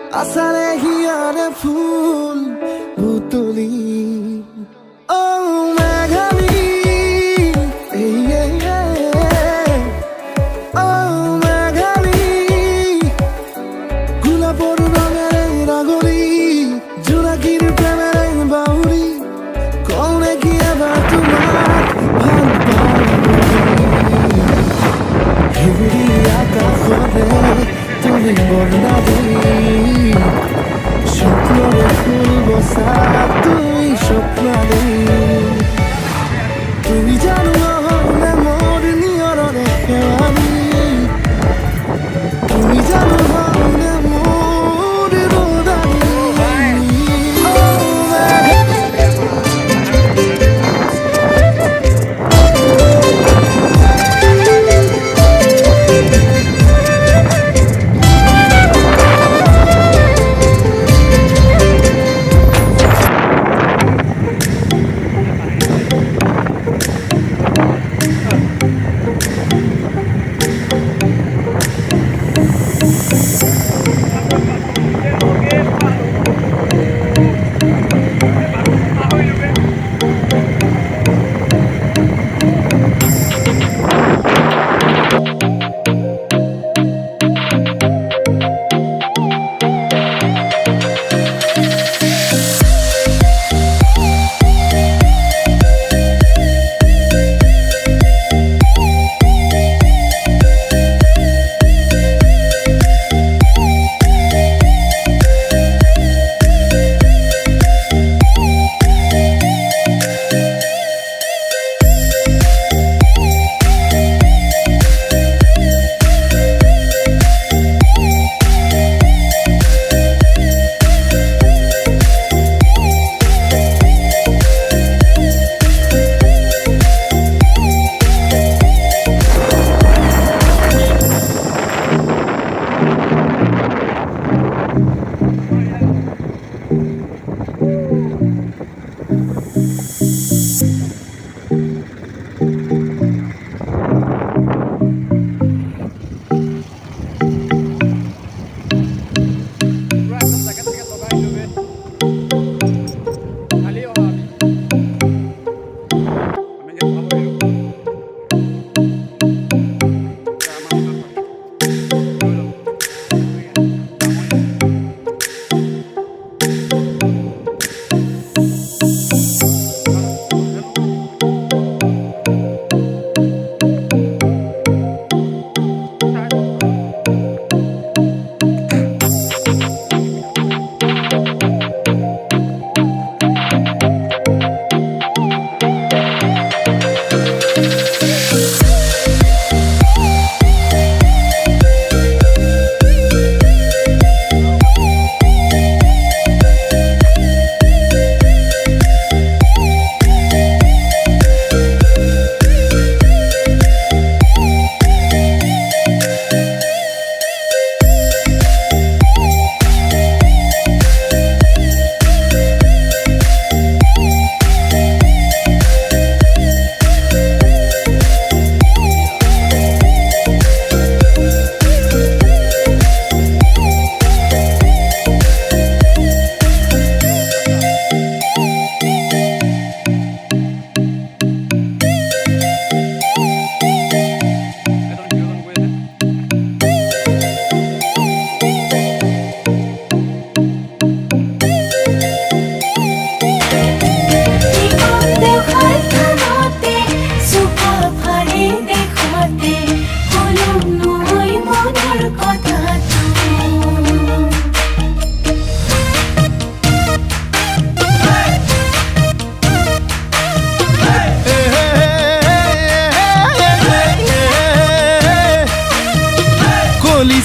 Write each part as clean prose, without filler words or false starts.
আচাৰে হিয়াৰে ফুল বুটলি মেঘালী মেঘালী গোলাপৰ ৰঙেৰে ৰাগৰি জোনাকীৰ প্ৰেমেৰে বাউৰি কওঁনে কি এবাৰ তোমাক ভাল পাওঁ হিউৰি আকাশৰে তুমি বৰ্ণা দি স্বপ্নৰে ফুল বসা তুমি স্বপ্নালী তুমি জানো নহ'লে মোৰ নিয়ৰৰে শেৱালী তুমি জানো নহ'লে মোৰ ৰ'দালী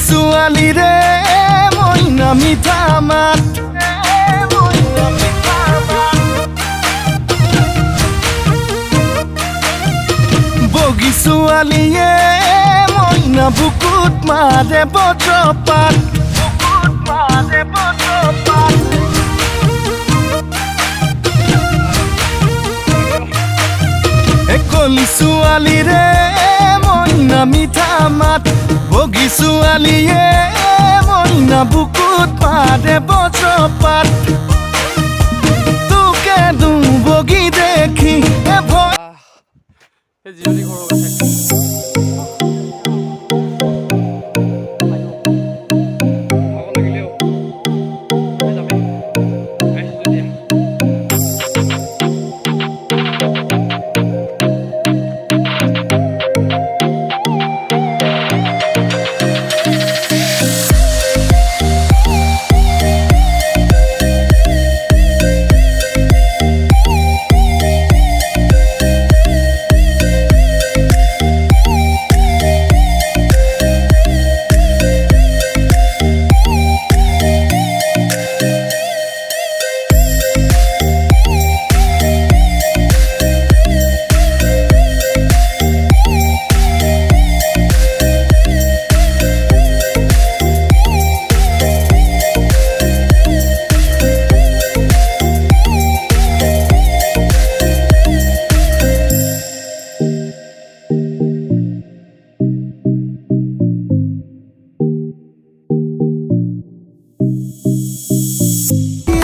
ছোৱালীৰে মইনা মিঠা মাত বগী ছোৱালীয়ে মইনা বুকুত মাৰে বজ্ৰপাত কলি ছোৱালীৰে মইনা মিঠা মাত বগী ছোৱালীয়ে না বুকুত পাৰে বজ্ৰপাত তোকে দু বগি দেখি এ ভয় সেই জিৰণি ঘৰৰ কথা ভাগৰ লাগিলেও যাবি আহিছোঁ দিম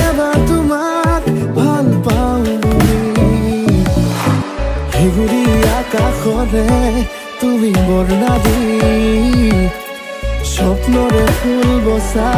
এবাৰ তোমাক ভাল পাওঁ বুলি হেগুৰি আকাশৰে তুমি বৰ্ণা দি স্বপ্নৰে ফুল বচা